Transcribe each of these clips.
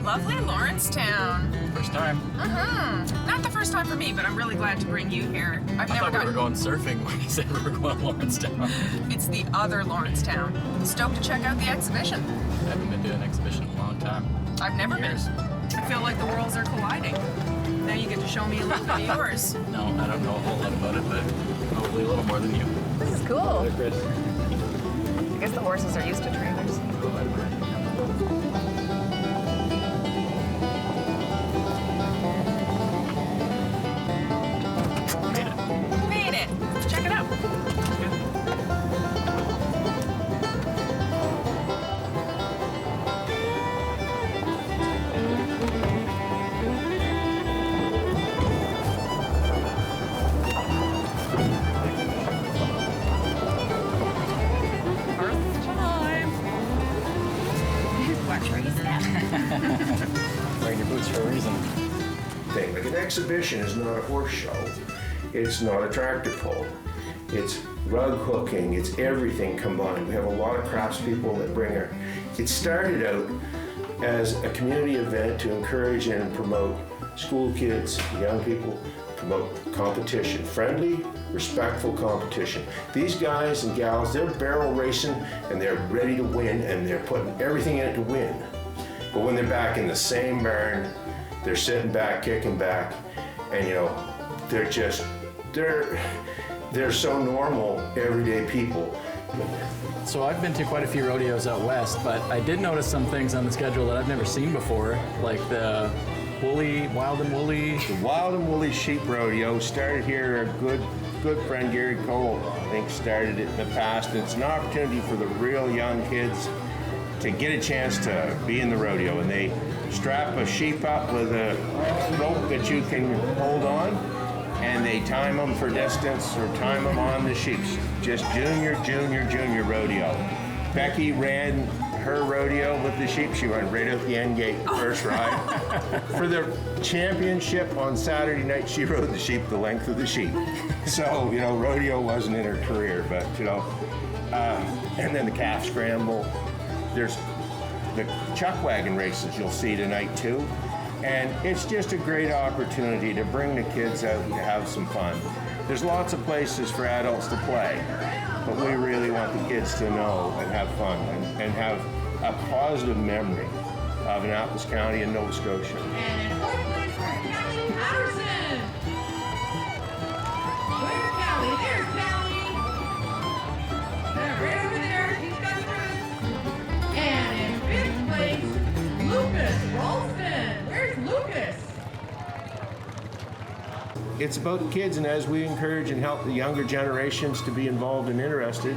Lovely Lawrencetown. First time. Not the first time for me, but I'm really glad to bring you here. I thought we were going surfing when you said we were going to Lawrencetown. It's the other Lawrencetown. Stoked to check out the exhibition. I haven't been to an exhibition in a long time. I've never been. I feel like the worlds are colliding. Now you get to show me a little bit of yours. No, I don't know a whole lot about it, but probably a little more than you. This is cool. Chris. I guess the horses are used to trailers. Made it. Check it out. Wearing your boots for a reason. Like an exhibition is not a horse show. It's not a tractor pull. It's rug hooking. It's everything combined. We have a lot of craftspeople that bring her. It started out as a community event to encourage and promote school kids, young people, promote competition, friendly, respectful competition. These guys and gals, they're barrel racing and they're ready to win and they're putting everything in it to win. But when they're back in the same barn, they're sitting back, kicking back, and you know, they're so normal, everyday people. So I've been to quite a few rodeos out west, but I did notice some things on the schedule that I've never seen before, like the Wild and Woolly. The Wild and Woolly Sheep Rodeo started here. A good friend, Gary Cole, I think started it in the past. It's an opportunity for the real young kids to get a chance to be in the rodeo, and they strap a sheep up with a rope that you can hold on, and they time them for distance or time them on the sheep. Just junior rodeo. Becky ran her rodeo with the sheep. She went right out the end gate, first ride. For the championship on Saturday night, she rode the sheep the length of the sheep. So, you know, rodeo wasn't in her career, but, you know, and then the calf scramble. There's the chuck wagon races you'll see tonight too. And it's just a great opportunity to bring the kids out and to have some fun. There's lots of places for adults to play, but we really want the kids to know and have fun and have a positive memory of Annapolis County and Nova Scotia. And in fourth place, Callie Patterson. Where's Callie? There's Callie. Right over there. He's got the roots. And in fifth place, Lucas Ralston. Where's Lucas? It's about the kids, and as we encourage and help the younger generations to be involved and interested,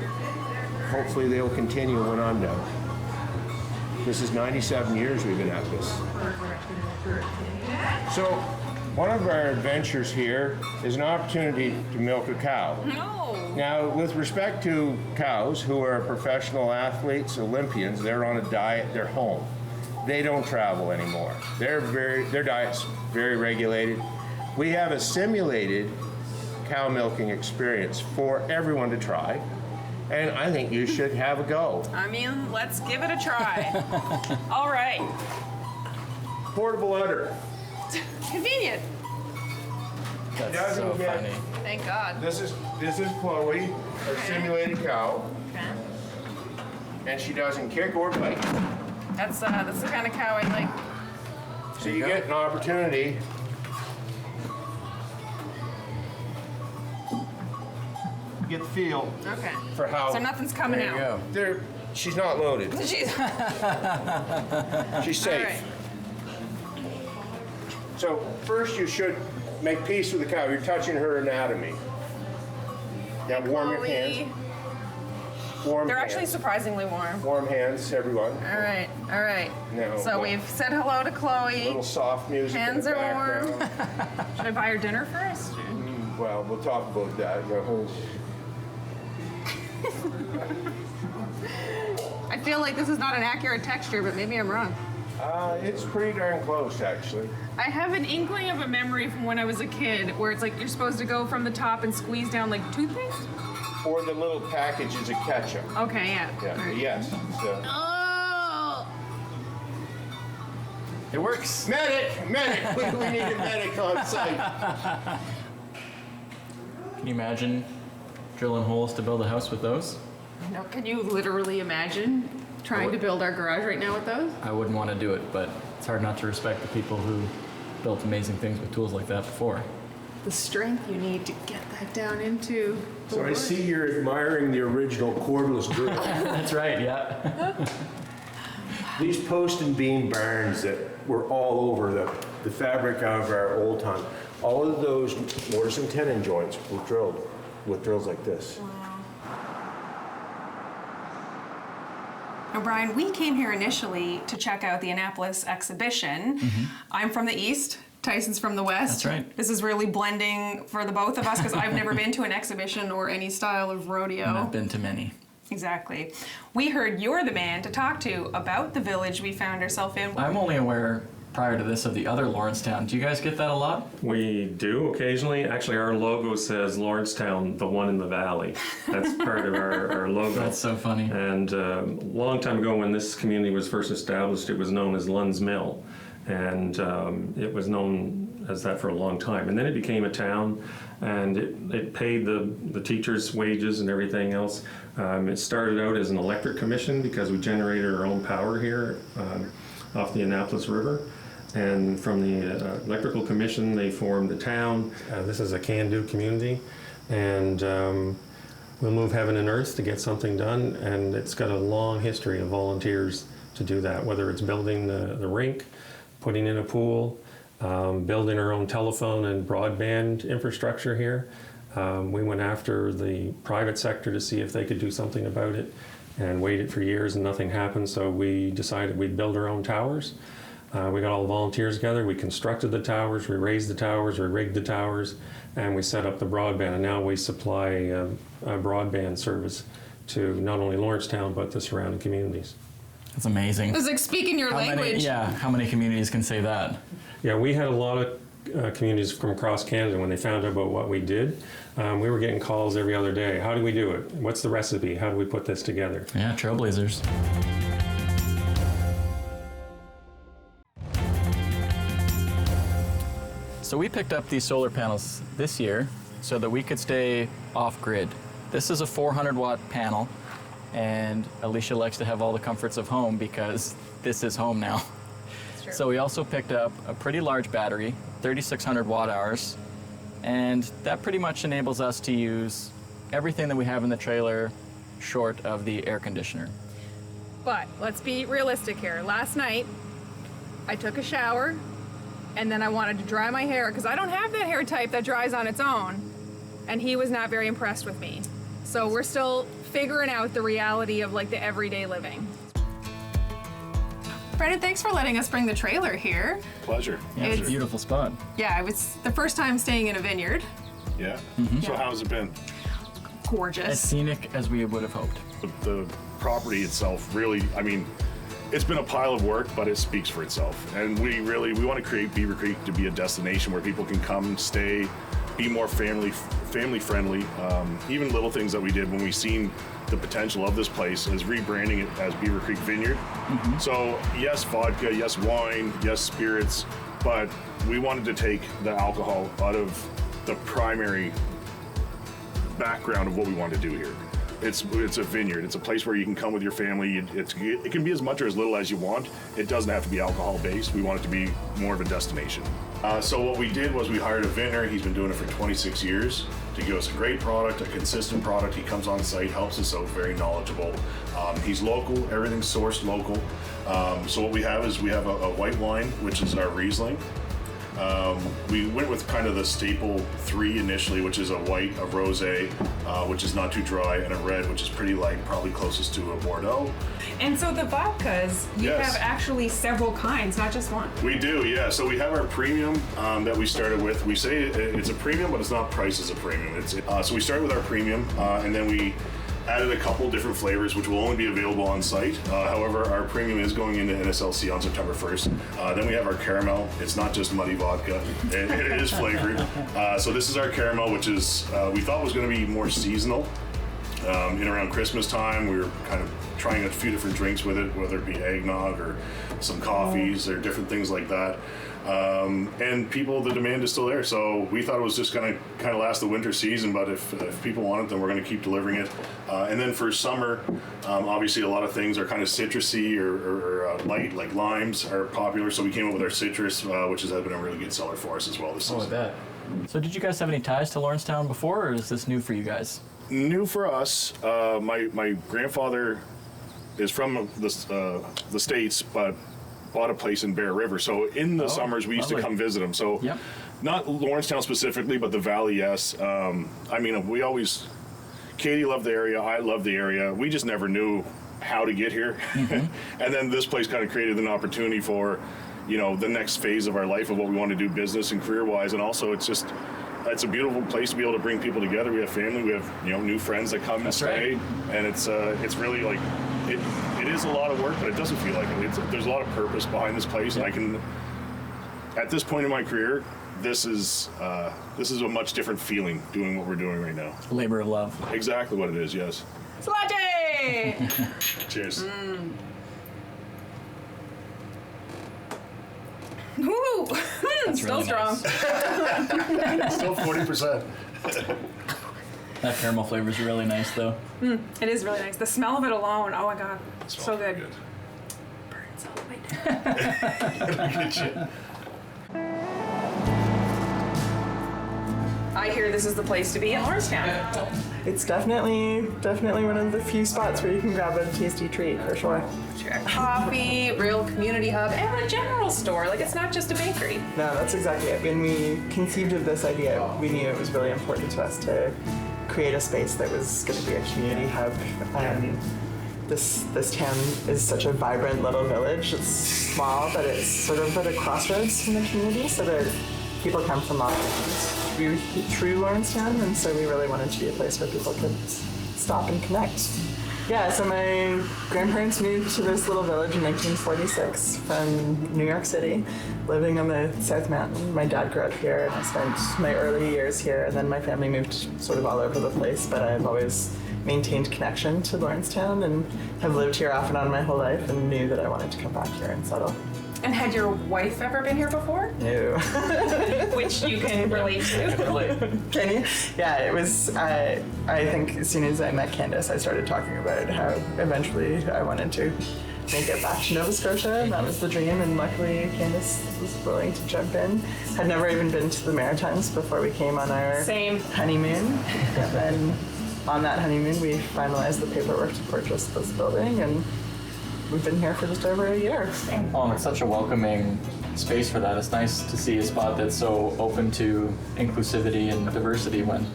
hopefully they'll continue when I'm done. This is 97 years we've been at this. So one of our adventures here is an opportunity to milk a cow. No. Now, with respect to cows who are professional athletes, Olympians, they're on a diet, they're home. They don't travel anymore. Their diet's very regulated. We have a simulated cow milking experience for everyone to try, and I think you should have a go. I mean, let's give it a try. All right. Portable udder. Convenient. That's so funny. Thank God. This is Chloe, our simulated cow, Okay. and she doesn't kick or bite. That's the kind of cow I like. So you get an opportunity get the feel Okay. for how So nothing's coming There you out. go. she's not loaded. She's She's safe. All right. So first you should make peace with the cow. You're touching her anatomy. Now warm your hands. Warm They're hands. actually surprisingly warm. Warm hands, everyone. All right, all right. No, So well, we've said hello to Chloe. Little soft music Hands in the are warm. background. Should I buy her dinner first? Well, we'll talk about that. You know. I feel like this is not an accurate texture, but maybe I'm wrong. It's pretty darn close, actually. I have an inkling of a memory from when I was a kid where it's like you're supposed to go from the top and squeeze down like toothpaste. Or the little packages of ketchup. Okay, yeah. Yeah, All right. yes. So, Oh! It works. Medic! We need a medic on site. Can you imagine drilling holes to build a house with those? No, can you literally imagine trying to build our garage right now with those? I wouldn't want to do it, but it's hard not to respect the people who built amazing things with tools like that before. The strength you need to get that down into. So I see you're admiring the original cordless drill. That's right, yeah. These post and beam barns that were all over the fabric of our old time, all of those mortise and tenon joints were drilled with drills like this. Now, Brian, we came here initially to check out the Annapolis Exhibition. I'm from the East. Tyson's from the West. That's right. This is really blending for the both of us because I've never been to an exhibition or any style of rodeo. And I've been to many. Exactly. We heard you're the man to talk to about the village we found ourselves in. I'm only aware prior to this of the other Lawrencetown. Do you guys get that a lot? We do occasionally. Actually, our logo says Lawrencetown, the one in the valley. That's part of our logo. That's so funny. And a long time ago when this community was first established, it was known as Lund's Mill. And it was known as that for a long time. And then it became a town, and it paid the teachers' wages and everything else. It started out as an electric commission because we generated our own power here off the Annapolis River. And from the electrical commission, they formed the town. This is a can-do community, and we'll move heaven and earth to get something done. And it's got a long history of volunteers to do that, whether it's building the rink, putting in a pool, building our own telephone and broadband infrastructure here. We went after the private sector to see if they could do something about it, and waited for years and nothing happened, so we decided we'd build our own towers. We got all the volunteers together, we constructed the towers, we raised the towers, we rigged the towers, and we set up the broadband, and now we supply a broadband service to not only Lawrencetown, but the surrounding communities. That's amazing. It's like speaking your language. How many communities can say that? Yeah, we had a lot of communities from across Canada when they found out about what we did. We were getting calls every other day. How do we do it? What's the recipe? How do we put this together? Yeah, trailblazers. So we picked up these solar panels this year so that we could stay off-grid. This is a 400-watt panel, and Alicia likes to have all the comforts of home because this is home now. So we also picked up a pretty large battery, 3,600 watt hours, and that pretty much enables us to use everything that we have in the trailer short of the air conditioner. But let's be realistic here. Last night, I took a shower, and then I wanted to dry my hair because I don't have that hair type that dries on its own, and he was not very impressed with me. So we're still figuring out the reality of like the everyday living. Brendan, thanks for letting us bring the trailer here. Pleasure. Yeah, it's a beautiful spot. Yeah, it was the first time staying in a vineyard. Yeah. So how's it been? Gorgeous. As scenic as we would have hoped. The property itself really, I mean, it's been a pile of work, but it speaks for itself. And we want to create Beaver Creek to be a destination where people can come, stay, be more family friendly. Even little things that we did when we seen the potential of this place is rebranding it as Beaver Creek Vineyard. So yes, vodka, yes, wine, yes, spirits, but we wanted to take the alcohol out of the primary background of what we want to do here. It's a vineyard. It's a place where you can come with your family. It can be as much or as little as you want. It doesn't have to be alcohol based. We want it to be more of a destination. So what we did was we hired a vintner. He's been doing it for 26 years to give us a great product, a consistent product. He comes on site, helps us out, very knowledgeable. He's local, everything's sourced local. So what we have is we have a white wine, which is our Riesling. We went with kind of the staple three initially, which is a white, a rosé, which is not too dry, and a red, which is pretty light, probably closest to a Bordeaux. And so the vodkas, you Yes. have actually several kinds, not just one. We do, yeah. So we have our premium that we started with. We say it's a premium, but it's not priced as a premium. So we started with our premium, and then we added a couple different flavors, which will only be available on site. However, our premium is going into NSLC on September 1st. Then we have our caramel. It's not just muddy vodka. It is flavored. So this is our caramel, which is we thought was going to be more seasonal. in around Christmas time. We were kind of trying a few different drinks with it, whether it be eggnog or some coffees or different things like that. And the demand is still there. So we thought it was just going to kind of last the winter season, but if people want it, then we're going to keep delivering it. And then for summer, obviously a lot of things are kind of citrusy or light, like limes are popular. So we came up with our citrus, which has been a really good seller for us as well this season. Oh, I bet. So did you guys have any ties to Lawrencetown before, or is this new for you guys? New for us. My grandfather is from the States, but bought a place in Bear River. So in the summers, we used to come visit him. So not Lawrencetown specifically, but the Valley, yes. Katie loved the area. I loved the area. We just never knew how to get here. And then this place kind of created an opportunity for, the next phase of our life of what we want to do business and career-wise. And also it's a beautiful place to be able to bring people together. We have family, we have, new friends that come and stay. Right. And it's really like, it is a lot of work, but it doesn't feel like it. There's a lot of purpose behind this place, and at this point in my career, this is a much different feeling doing what we're doing right now. Labor of love. Exactly what it is, yes. Latte! Cheers. Woo! Still really strong. Still 40%. That caramel flavor is really nice, though. It is really nice. The smell of it alone, oh my god, so good. Burns all the way down. I hear this is the place to be in Lawrencetown. It's definitely one of the few spots where you can grab a tasty treat, for sure. Coffee, real community hub, and a general store. Like, it's not just a bakery. No, that's exactly it. When we conceived of this idea, we knew it was really important to us to create a space that was going to be a community hub. This town is such a vibrant little village. It's small, but it's sort of at a crossroads in the community, so that people come from all through Lawrencetown, and so we really wanted to be a place where people could stop and connect. Yeah, so my grandparents moved to this little village in 1946 from New York City, living on the South Mountain. My dad grew up here, and I spent my early years here, and then my family moved sort of all over the place, but I've always maintained connection to Lawrencetown and have lived here off and on my whole life, and knew that I wanted to come back here and settle. And had your wife ever been here before? No. Which you can relate to. Can you? Yeah, it was, I think as soon as I met Candace, I started talking about how eventually I wanted to make it back to Nova Scotia, and that was the dream, and luckily Candace was willing to jump in. Had never even been to the Maritimes before we came on our honeymoon. And then on that honeymoon, we finalized the paperwork to purchase this building, and we've been here for just over a year. Oh, and it's such a welcoming space for that. It's nice to see a spot that's so open to inclusivity and diversity when,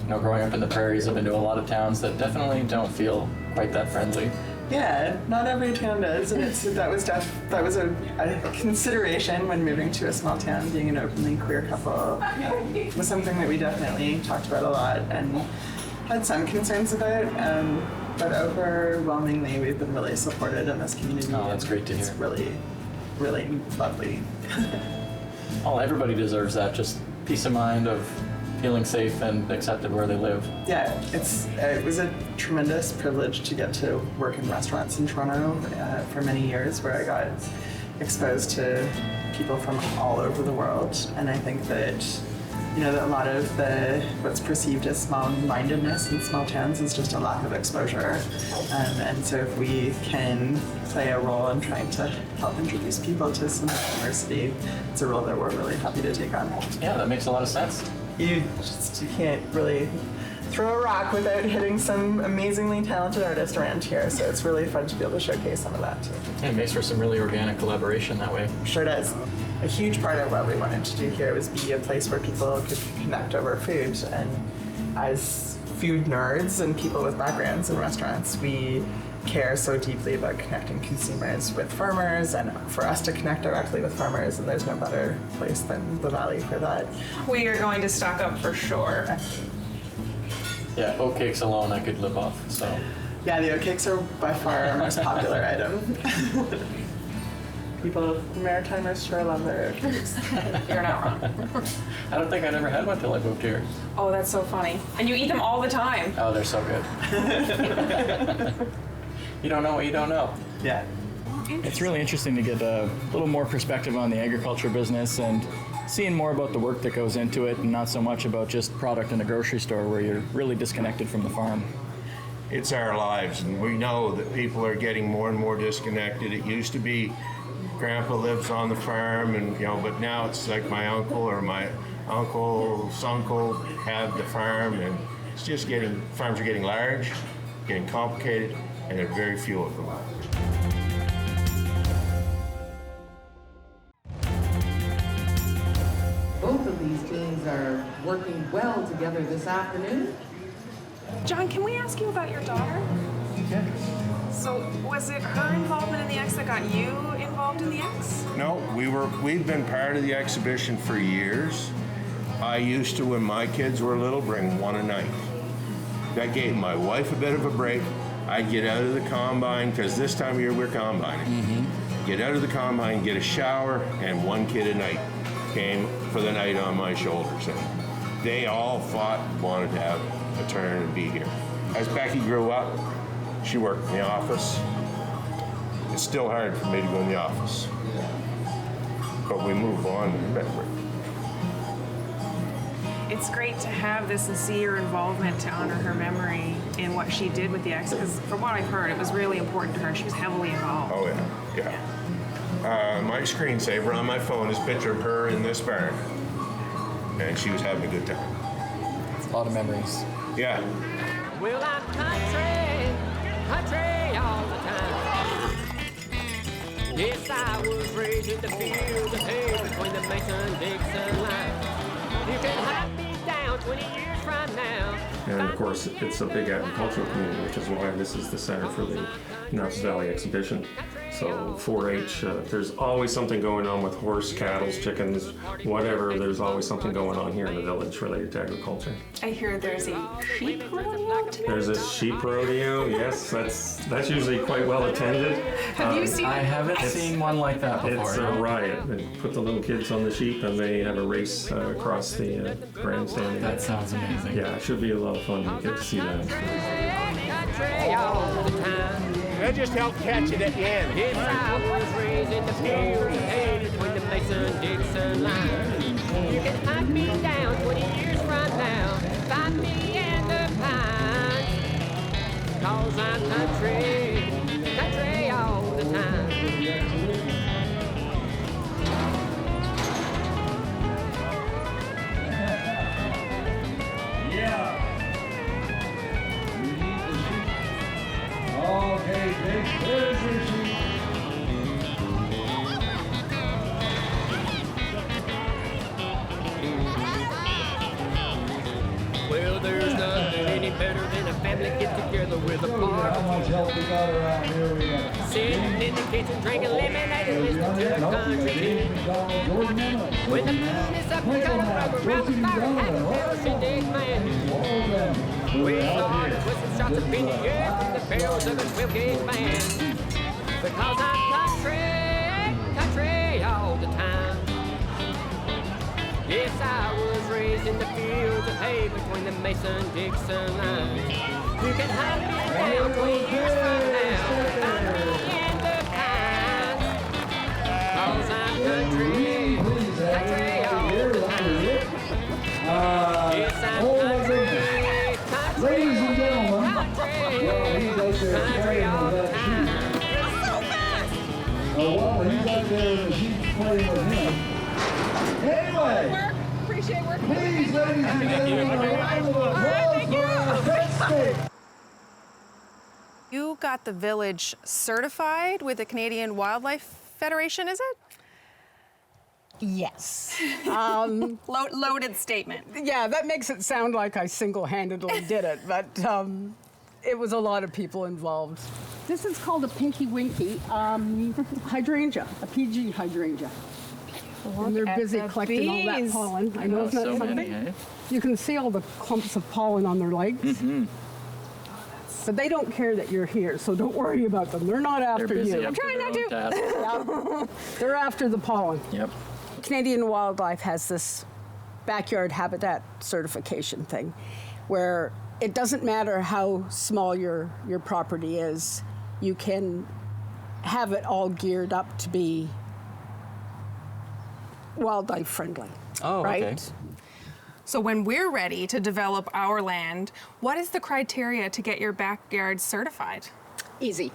growing up in the prairies, I've been to a lot of towns that definitely don't feel quite that friendly. Yeah, not every town does, and that was a consideration when moving to a small town. Being an openly queer couple was something that we definitely talked about a lot and had some concerns about. But overwhelmingly, we've been really supported in this community. Oh, that's great to hear. It's really, really lovely. Oh, everybody deserves that. Just peace of mind of feeling safe and accepted where they live. Yeah, it was a tremendous privilege to get to work in restaurants in Toronto for many years, where I got exposed to people from all over the world. And I think that that a lot of what's perceived as small-mindedness in small towns is just a lack of exposure. And so if we can play a role in trying to help introduce people to some diversity, it's a role that we're really happy to take on. Yeah, that makes a lot of sense. You can't really throw a rock without hitting some amazingly talented artists around here, so it's really fun to be able to showcase some of that too. Yeah, it makes for some really organic collaboration that way. Sure does. A huge part of what we wanted to do here was be a place where people could connect over food, and as food nerds and people with backgrounds in restaurants, we care so deeply about connecting consumers with farmers, and for us to connect directly with farmers, and there's no better place than the Valley for that. We are going to stock up for sure. Yeah, oatcakes alone I could live off, so. Yeah, the oatcakes are by far our most popular item. People, Maritimers sure love their You're not wrong. I don't think I never had one till I moved here. Oh, that's so funny. And you eat them all the time. Oh, they're so good. You don't know what you don't know. Yeah. It's really interesting to get a little more perspective on the agriculture business and seeing more about the work that goes into it and not so much about just product in a grocery store where you're really disconnected from the farm. It's our lives, and we know that people are getting more and more disconnected. It used to be Grandpa lives on the farm, and but now it's like my uncle or my uncle's uncle have the farm, and it's just farms are getting large, getting complicated, and there are very few of them. Both of these teams are working well together this afternoon. John, can we ask you about your daughter? Yeah. So was it her involvement in the X that got you involved in the X? No, we've been part of the exhibition for years. I used to, when my kids were little, bring one a night. That gave my wife a bit of a break. I'd get out of the combine, because this time of year we're combining. Get out of the combine, get a shower, and one kid a night came for the night on my shoulders. And they all wanted to have a turn and be here. As Becky grew up, she worked in the office. It's still hard for me to go in the office. But we move on. It's great to have this and see your involvement to honor her memory in what she did with the X, because from what I've heard, it was really important to her. She was heavily involved. Oh, yeah. My screensaver on my phone is a picture of her in this barn. And she was having a good time. It's a lot of memories. Yeah. Well, I'm country all the time. Yes, I was raised in the fields of hay between the Mason-Dixon line. You can hunt me down 20 years from now. And of course, it's a big agricultural community, which is why this is the center for the Annapolis Valley Exhibition. So 4-H, there's always something going on with horse, cattle, chickens, whatever. There's always something going on here in the village related to agriculture. I hear there's a sheep rodeo tonight. There's a sheep rodeo. Yes, that's usually quite well attended. Have you seen I haven't seen one like that before. It's a riot. They put the little kids on the sheep and they have a race across the grandstand. That sounds amazing. Yeah, it should be a lot of fun to get to see that. Country all the time. I just helped catch it at the end. Yes, I was raised in the fields of hay between the Mason-Dixon line. You can hunt me down 20 years from now. Find me in the pines. 'Cause I'm country all the time. Okay, Jake, there's your sheep. Well, there's nothing any better than a family get together with a How barbecue. much help we got around here? We got Sitting in the kitchen drinking lemonade and listening to a country tune. When the moon is up, we got a rubber around the fire, have a little shindig man. We start twisting shots up in the air from the barrels of a 12-gauge band. Because I'm country all the time. Yes, I was raised in the fields of hay between the Mason-Dixon lines. You can hunt me down 20 years from now. Find me in the pines. 'Cause I'm country all the time. Yes, I'm country. Ladies and gentlemen, well, he's out there playing with that sheep. Oh, well, he's out there and the sheep's playing with him. Anyway, Appreciate work. please, ladies and gentlemen, a round of applause for our pet steak. You got the village certified with the Canadian Wildlife Federation, is it? Yes. Loaded statement. Yeah, that makes it sound like I single-handedly did it, but it was a lot of people involved. This is called a Pinky Winky hydrangea, a PG hydrangea. And they're busy collecting all that pollen. I know, isn't that so something? many, eh? You can see all the clumps of pollen on their legs. Oh, that's But they don't care that you're here, so don't worry about them. They're not after They're busy you. up to trying their not own to. tasks. They're after the pollen. Yep. Canadian Wildlife has this backyard habitat certification thing where it doesn't matter how small your property is, you can have it all geared up to be wildlife friendly. Oh, right? okay. So when we're ready to develop our land, what is the criteria to get your backyard certified? Easy.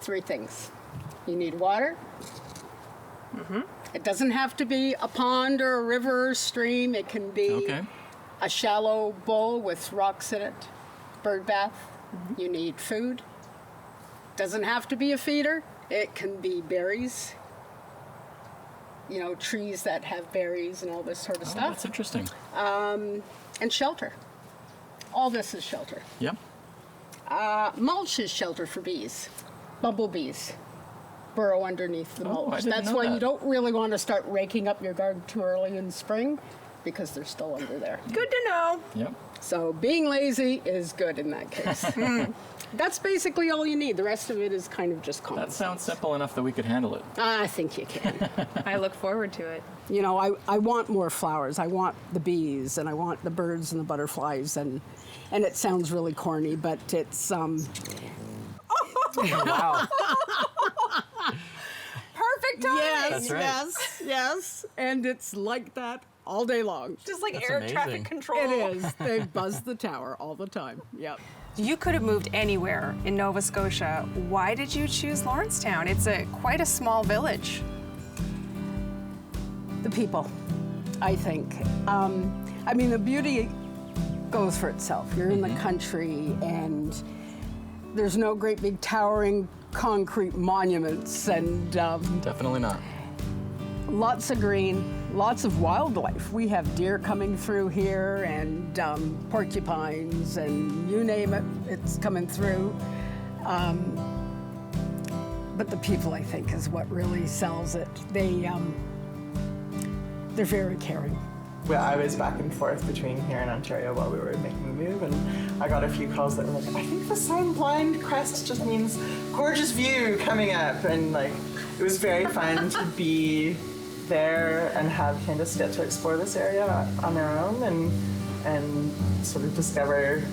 3 things. You need water. It doesn't have to be a pond or a river or stream. It can be Okay. a shallow bowl with rocks in it. Bird bath. You need food. Doesn't have to be a feeder. It can be berries. You know, trees that have berries and all this sort of Oh, stuff. that's interesting. And shelter. All this is shelter. Yep. Mulch is shelter for bees. Bumblebees burrow underneath the Oh, I mulch. didn't That's know why that. you don't really want to start raking up your garden too early in spring because they're still under there. Good to know. Yep. So being lazy is good in that case. That's basically all you need. The rest of it is kind of just common That sounds sense. simple enough that we could handle it. I think you can. I look forward to it. You know, I want more flowers. I want the bees and I want the birds and the butterflies and it sounds really corny, but it's Wow. Perfect timing. yes, That's right. yes, and it's like that all day long. Just like That's air amazing. traffic control. It is. They buzz the tower all the time. Yep. You could have moved anywhere in Nova Scotia. Why did you choose Lawrencetown? It's quite a small village. The people, I think. I mean, the beauty goes for itself. You're in the country, and there's no great big towering concrete monuments, and Definitely not. lots of green, lots of wildlife. We have deer coming through here, and porcupines, and you name it, it's coming through. But the people, I think, is what really sells it. They're very caring. Well, I was back and forth between here and Ontario while we were making the move, and I got a few calls that were like, I think the sign blind crest just means gorgeous view coming up, and like it was very fun to be there and have Candace get to explore this area on their own and sort of discover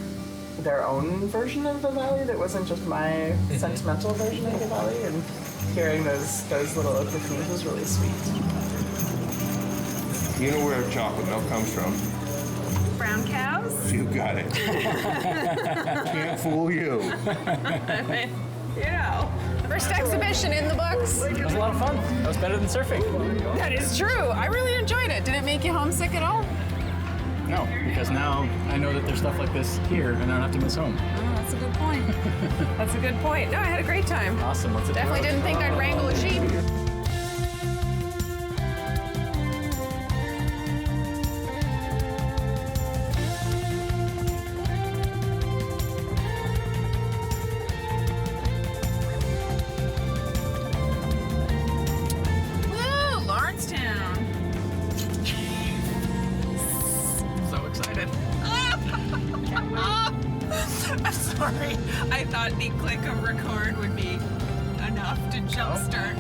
their own version of the valley that wasn't just my sentimental version of the valley, and hearing those little epiphanies was really sweet. You know where chocolate milk comes from? Brown cows? You got it. Can't fool you. You know. First exhibition in the books. It was a lot of fun. That was better than surfing. That is true. I really enjoyed it. Did it make you homesick at all? No, because now I know that there's stuff like this here and I don't have to miss home. Oh, that's a good point. That's a good point. No, I had a great time. Awesome. Let's Definitely didn't think I'd wrangle a sheep. Woo, Lawrencetown. So excited. I'm sorry. I thought the click of record would be enough to jumpstart.